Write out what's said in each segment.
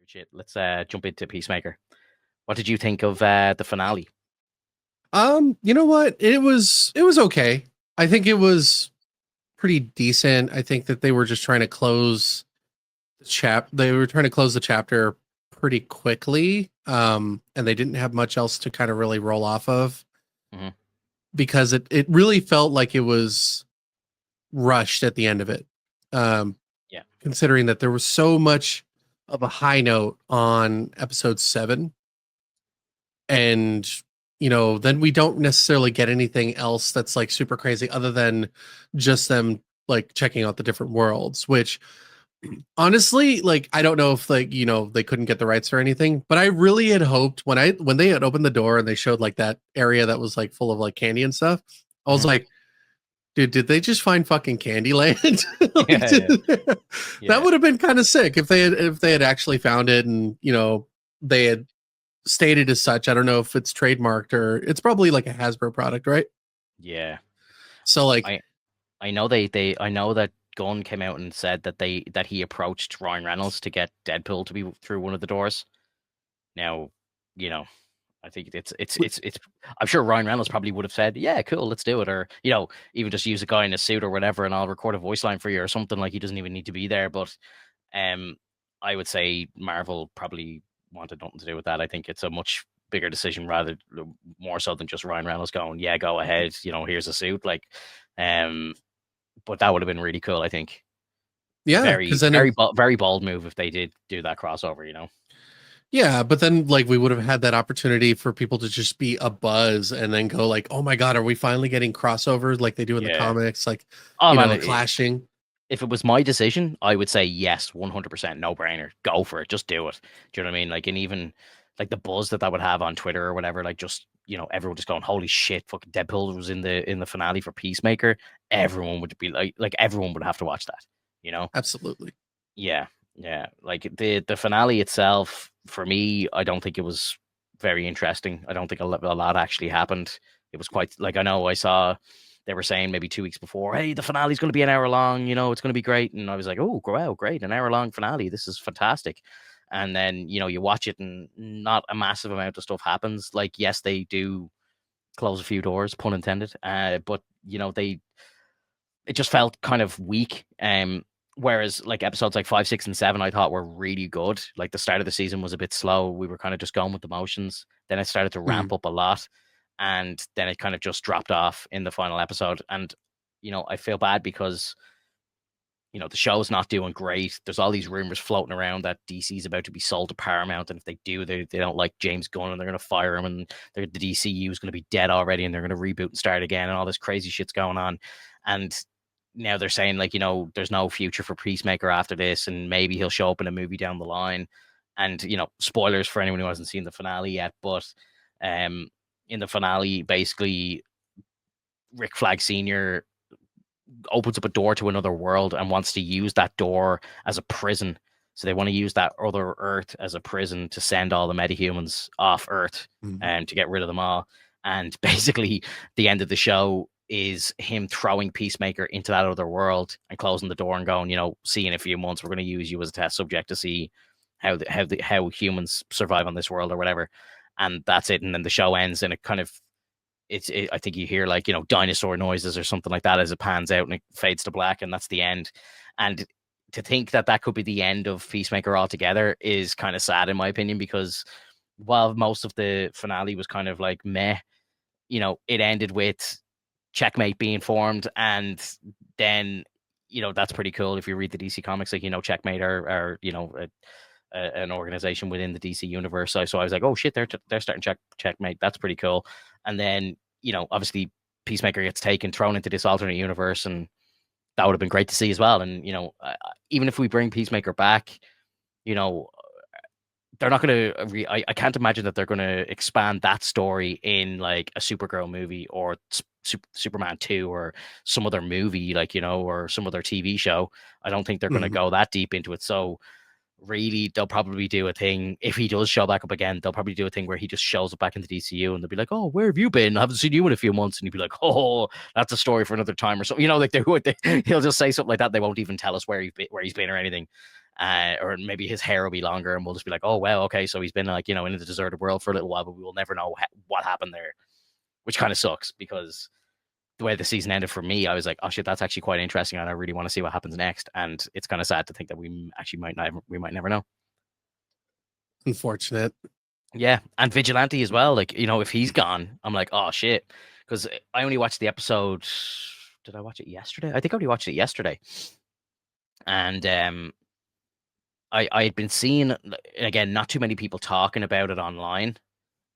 Shit, let's jump into Peacemaker. What did you think of the finale? You know what? It was okay. I think it was pretty decent. I think that they were just trying to close they were trying to close the chapter pretty quickly. And they didn't have much else to kind of really roll off of Hmm. because it really felt like it was rushed at the end of it. Um, Yeah. Considering that there was so much of a high note on episode 7, and then we don't necessarily get anything else that's like super crazy other than just them like checking out the different worlds, which honestly, like, I don't know if, like, they couldn't get the rights or anything, but I really had hoped when they had opened the door and they showed like that area that was like full of like candy and stuff. I was Hmm. like, dude, did they just find fucking Candyland? Like, Yeah, yeah, that yeah. would have been kind of sick if they had actually found it, and they had stated as such. I don't know if it's trademarked or it's probably like a Hasbro product, right? Yeah. So like, I I know I know that Gunn came out and said that he approached Ryan Reynolds to get Deadpool to be through one of the doors. Now, you know, I think it's I'm sure Ryan Reynolds probably would have said, "Yeah, cool, let's do it," or even just use a guy in a suit or whatever, and I'll record a voice line for you or something. Like he doesn't even need to be there. But Um, I would say Marvel probably wanted nothing to do with that. I think it's a much bigger decision, rather more so than just Ryan Reynolds going, "Yeah, go ahead. Here's a suit." Like, um, but that would have been really cool. I think yeah, because then very bold move if they did do that crossover. yeah, but then like we would have had that opportunity for people to just be a buzz and then go like, oh my god, are we finally getting crossovers like they do in the Yeah. comics, like, Oh man, clashing. if it was my decision, I would say yes, 100%, no brainer. Go for it. Just do it. Do you know what I mean? Like, and even like the buzz that would have on Twitter or whatever, like just, everyone just going, holy shit, fucking Deadpool was in the finale for Peacemaker. Everyone would be like everyone would have to watch that, you know? Absolutely. Yeah. Yeah. Like the finale itself, for me, I don't think it was very interesting. I don't think a lot actually happened. It was quite like I know I saw they were saying maybe 2 weeks before, hey, the finale's going to be an hour long, it's going to be great. And I was like, oh, wow, great, an hour long finale. This is fantastic. And then, you watch it and not a massive amount of stuff happens. Like, yes, they do close a few doors, pun intended. But, it just felt kind of weak. Whereas like episodes like 5, 6, and 7, I thought were really good. Like the start of the season was a bit slow. We were kind of just going with the motions. Then it started to Mhm. ramp up a lot, and then it kind of just dropped off in the final episode. And I feel bad because the show's not doing great. There's all these rumors floating around that DC is about to be sold to Paramount, and if they do, they don't like James Gunn, and they're going to fire him, and the DCU is going to be dead already, and they're going to reboot and start again, and all this crazy shit's going on. And now they're saying like there's no future for Peacemaker after this, and maybe he'll show up in a movie down the line. And spoilers for anyone who hasn't seen the finale yet, but um, in the finale, basically Rick Flag Senior opens up a door to another world and wants to use that door as a prison. So they want to use that other Earth as a prison to send all the metahumans off Earth Mhm. and to get rid of them all. And basically, the end of the show is him throwing Peacemaker into that other world and closing the door and going, see you in a few months. We're going to use you as a test subject to see how humans survive on this world or whatever. And that's it. And then the show ends, and it kind of I think you hear like dinosaur noises or something like that as it pans out and it fades to black, and that's the end. And to think that that could be the end of Peacemaker altogether is kind of sad in my opinion, because while most of the finale was kind of like meh, it ended with Checkmate being formed, and then that's pretty cool if you read the DC comics. Like Checkmate are an organization within the DC universe. So I was like, oh shit, they're starting Checkmate. That's pretty cool. And then obviously Peacemaker gets taken, thrown into this alternate universe, and that would have been great to see as well. And even if we bring Peacemaker back, you know, they're not going to. I can't imagine that they're going to expand that story in like a Supergirl movie or Superman 2 or some other movie, like or some other TV show. I don't think they're going to Mhm. go that deep into it. So really, they'll probably do a thing if he does show back up again. They'll probably do a thing where he just shows up back into DCU, and they'll be like, "Oh, where have you been? I haven't seen you in a few months." And he'd be like, "Oh, that's a story for another time," or something. Like he'll just say something like that. They won't even tell us where he's been or anything. or maybe his hair will be longer, and we'll just be like, oh wow, okay, so he's been like in the deserted world for a little while, but we will never know what happened there, which kind of sucks because the way the season ended for me, I was like, oh shit, that's actually quite interesting, and I really want to see what happens next. And it's kind of sad to think that we actually might never know. Unfortunate. Yeah, and Vigilante as well. Like if he's gone, I'm like, oh shit, because I only watched the episode. Did I watch it yesterday? I think I only watched it yesterday, and I had been seeing again not too many people talking about it online.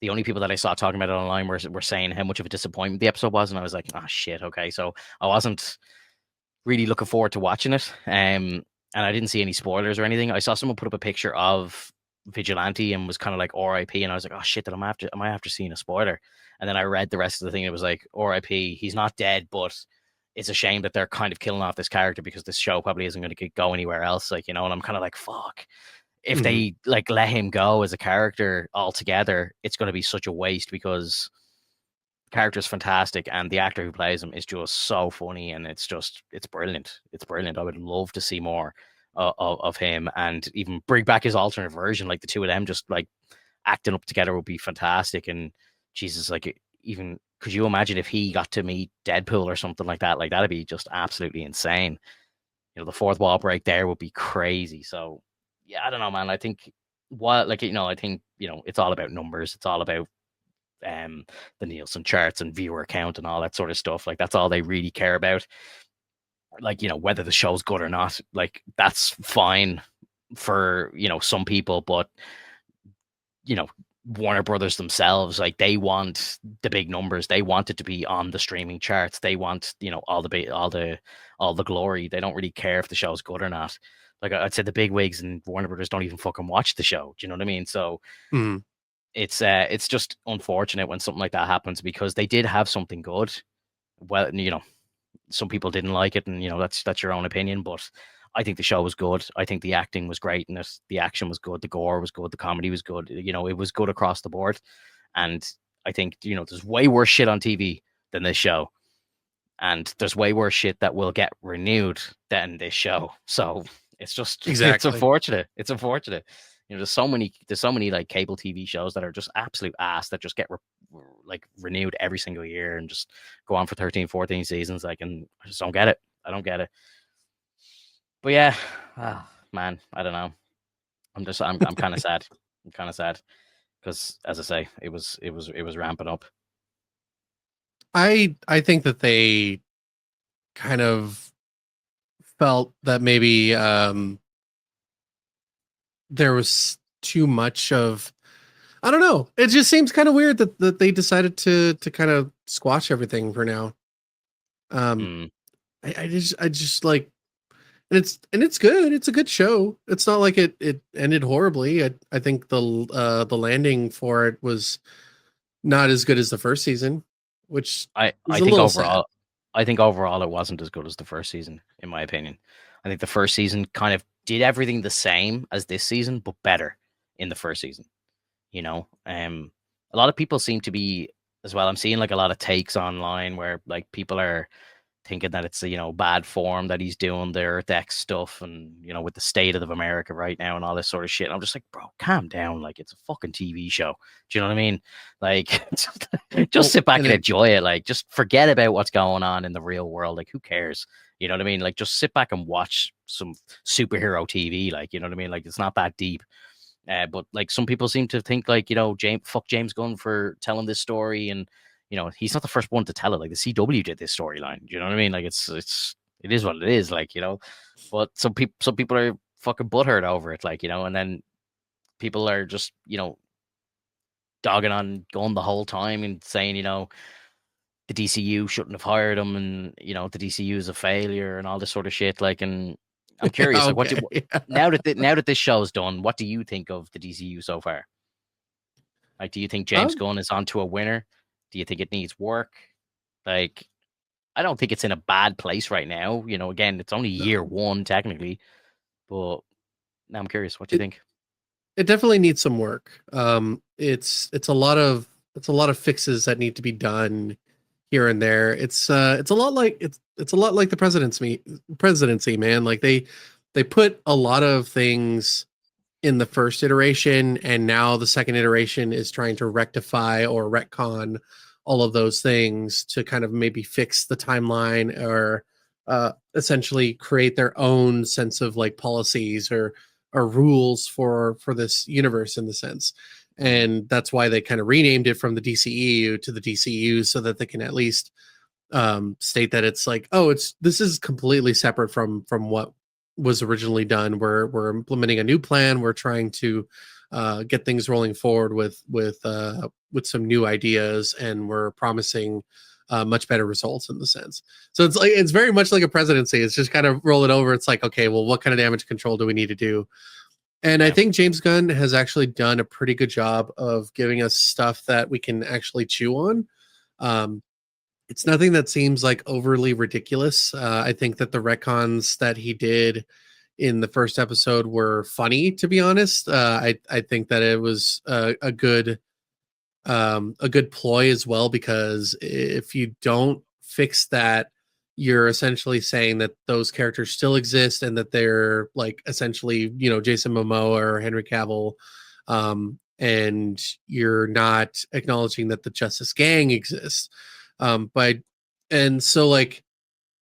The only people that I saw talking about it online were saying how much of a disappointment the episode was, and I was like, oh shit, okay. So I wasn't really looking forward to watching it. And I didn't see any spoilers or anything. I saw someone put up a picture of Vigilante and was kind of like RIP, and I was like, oh shit, that am I after seeing a spoiler? And then I read the rest of the thing. And it was like RIP. He's not dead, but it's a shame that they're kind of killing off this character because this show probably isn't going to go anywhere else. Like and I'm kind of like, fuck. If Mhm. they like let him go as a character altogether, it's going to be such a waste because character is fantastic and the actor who plays him is just so funny and it's brilliant. It's brilliant. I would love to see more of him and even bring back his alternate version. Like the two of them just like acting up together would be fantastic. And Jesus, like even could you imagine if he got to meet Deadpool or something like that? Like that'd be just absolutely insane. The fourth wall break there would be crazy. So yeah, I don't know, man. I think I think it's all about numbers. It's all about um the Nielsen charts and viewer count and all that sort of stuff. Like that's all they really care about. Like, whether the show's good or not, like that's fine for, some people, but you know, Warner Brothers themselves, like they want the big numbers. They want it to be on the streaming charts. They want, all the glory. They don't really care if the show's good or not. Like I'd say the big wigs and Warner Brothers don't even fucking watch the show. Do you know what I mean? So Mhm. it's just unfortunate when something like that happens because they did have something good. Well, some people didn't like it, and that's your own opinion. But I think the show was good. I think the acting was great, and the action was good, the gore was good, the comedy was good. It was good across the board. And I think there's way worse shit on TV than this show, and there's way worse shit that will get renewed than this show. So it's just it's Exactly. unfortunate. It's unfortunate. There's so many like cable TV shows that are just absolute ass that just get like renewed every single year and just go on for 13, 14 seasons. Like, and I just don't get it. I don't get it. But yeah, man, I don't know. I'm kind of sad. I'm kind of sad because, as I say, it was ramping up. I think that they kind of felt that maybe there was too much of, I don't know. It just seems kind of weird that they decided to kind of squash everything for now. Um Mm, I just like, and it's good. It's a good show. It's not like it ended horribly. I think the landing for it was not as good as the first season, which I is I a think little sad. overall, I think overall it wasn't as good as the first season, in my opinion. I think the first season kind of did everything the same as this season, but better in the first season. A lot of people seem to be as well. I'm seeing like a lot of takes online where like people are thinking that it's bad form that he's doing the Earth X stuff and with the state of America right now and all this sort of shit. And I'm just like, bro, calm down. Like it's a fucking TV show. Do you know what I mean? Like just Well, sit back and and it enjoy it. Like just forget about what's going on in the real world. Like who cares? You know what I mean? Like just sit back and watch some superhero TV. Like you know what I mean? Like it's not that deep. But like some people seem to think like James Gunn for telling this story, and he's not the first one to tell it. Like the CW did this storyline. You know what I mean? Like it is what it is. Like but some people are fucking butthurt over it. Like and then people are just dogging on Gunn the whole time and saying the DCU shouldn't have hired him, and the DCU is a failure and all this sort of shit. Like, and I'm curious, like, okay. now that this show's done, what do you think of the DCU so far? Like, do you think James um, Gunn is onto a winner? Do you think it needs work? Like, I don't think it's in a bad place right now. Again, it's only year no. one technically, but now I'm curious, what do you It think? it definitely needs some work. It's a lot of fixes that need to be done here and there. It's a lot like the presidency, man. Like they they put a lot of things in the first iteration, and now the second iteration is trying to rectify or retcon all of those things to kind of maybe fix the timeline or essentially create their own sense of like policies or rules for this universe in the sense. Mhm. And that's why they kind of renamed it from the DCEU to the DCU so that they can at least state that it's like, oh, it's this is completely separate from what was originally done. We're implementing a new plan. We're trying to get things rolling forward with some new ideas, and we're promising much better results in the sense. So it's like it's very much like a presidency. It's just kind of roll it over. It's like, okay, well, what kind of damage control do we need to do? And I Yeah. think James Gunn has actually done a pretty good job of giving us stuff that we can actually chew on. Um, it's nothing that seems like overly ridiculous. I think that the retcons that he did in the first episode were funny, to be honest. I think that it was a good ploy as well, because if you don't fix that, you're essentially saying that those characters still exist and that they're like essentially, you know, Jason Momoa or Henry Cavill, and you're not acknowledging that the Justice Gang exists. But and so like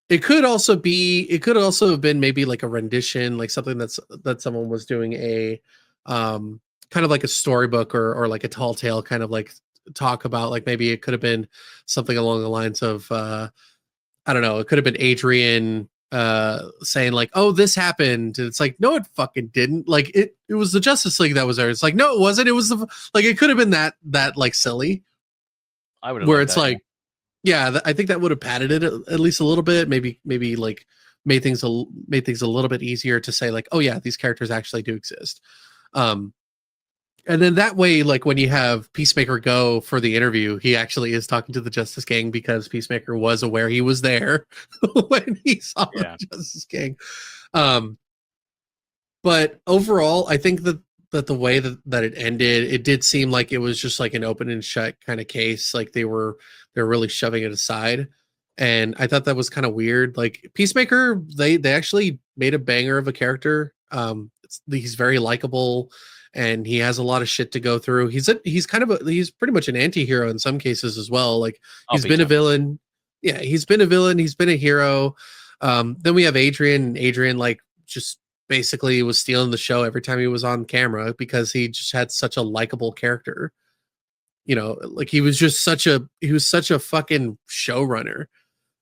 it could also have been maybe like a rendition, like something that someone was doing a kind of like a storybook or like a tall tale kind of like talk about, like maybe it could have been something along the lines of I don't know, it could have been Adrian saying like, oh, this happened, and it's like, no, it fucking didn't. Like it was the Justice League that was there. It's like, no, it wasn't. It was the like it could have been that like silly, I would have where liked it's that. Yeah. like, yeah, I think that would have padded it at least a little bit. Maybe like made things a little bit easier to say like, oh yeah, these characters actually do exist. Um, and then that way, like when you have Peacemaker go for the interview, he actually is talking to the Justice Gang because Peacemaker was aware he was there when he saw the Yeah. Justice Gang. Um, but overall, I think that the way that it ended, it did seem like it was just like an open and shut kind of case. Like they're really shoving it aside. And I thought that was kind of weird. Like Peacemaker, they actually made a banger of a character. He's very likable, and he has a lot of shit to go through. He's pretty much an anti-hero in some cases as well. Like Oh, he's big been a time. villain. Yeah, he's been a villain, he's been a hero. Then we have Adrian, and Adrian like just basically was stealing the show every time he was on camera because he just had such a likable character. You know, like he was such a fucking showrunner,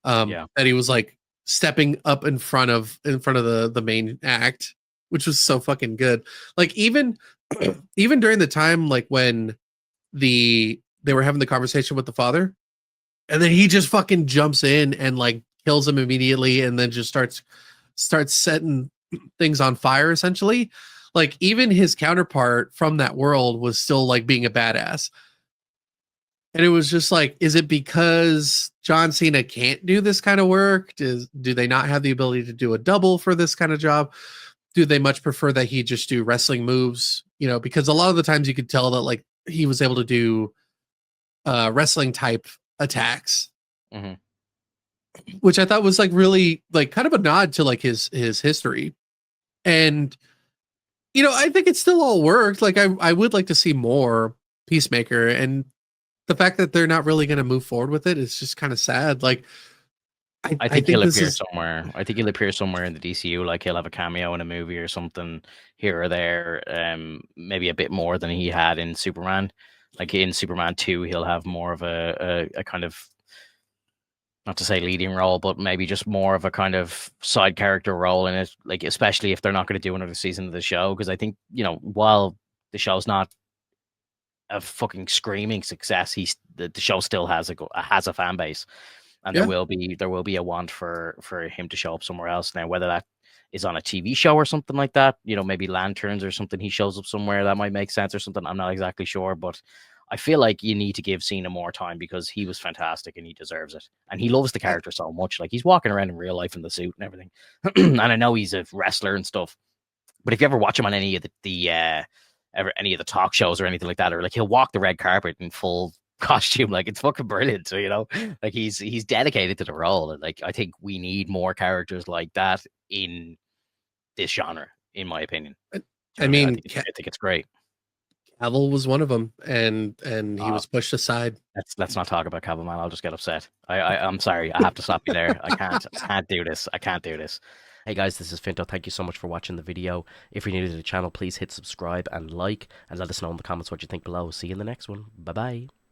Yeah. that he was like stepping up in front of the main act, which was so fucking good. Like even during the time like when they were having the conversation with the father, and then he just fucking jumps in and like kills him immediately, and then just starts setting things on fire essentially. Like even his counterpart from that world was still like being a badass. And it was just like, is it because John Cena can't do this kind of work? Do they not have the ability to do a double for this kind of job? Do they much prefer that he just do wrestling moves? You know, because a lot of the times you could tell that like he was able to do wrestling type attacks, Hmm. which I thought was like really like kind of a nod to like his history. And you know, I think it still all worked. Like I would like to see more Peacemaker, and the fact that they're not really going to move forward with it is just kind of sad. Like I I think think he'll this appear is somewhere. I think he'll appear somewhere in the DCU. Like he'll have a cameo in a movie or something here or there. Maybe a bit more than he had in Superman. Like in Superman 2, he'll have more of a kind of, not to say leading role, but maybe just more of a kind of side character role in it. Like especially if they're not going to do another season of the show, because I think while the show's not a fucking screaming success, the show still has a fan base, and yeah. there will be a want for him to show up somewhere else now, whether that is on a TV show or something like that. Maybe Lanterns or something. He shows up somewhere that might make sense or something. I'm not exactly sure, but I feel like you need to give Cena more time because he was fantastic and he deserves it. And he loves the I, character so much. Like he's walking around in real life in the suit and everything. And I know he's a wrestler and stuff, but if you ever watch him on any of any of the talk shows or anything like that, or like he'll walk the red carpet in full costume, like it's fucking brilliant. So like he's dedicated to the role, and like I think we need more characters like that in this genre, in my opinion. I Do you I know what I mean? mean, I think it's great. Cavill was one of them, and he Uh, was pushed aside. let's not talk about Cavill, man. I'll just get upset. I'm sorry. I have to stop you there. I can't do this. I can't do this. Hey guys, this is Finto. Thank you so much for watching the video. If you're new to the channel, please hit subscribe and like, and let us know in the comments what you think below. See you in the next one. Bye bye.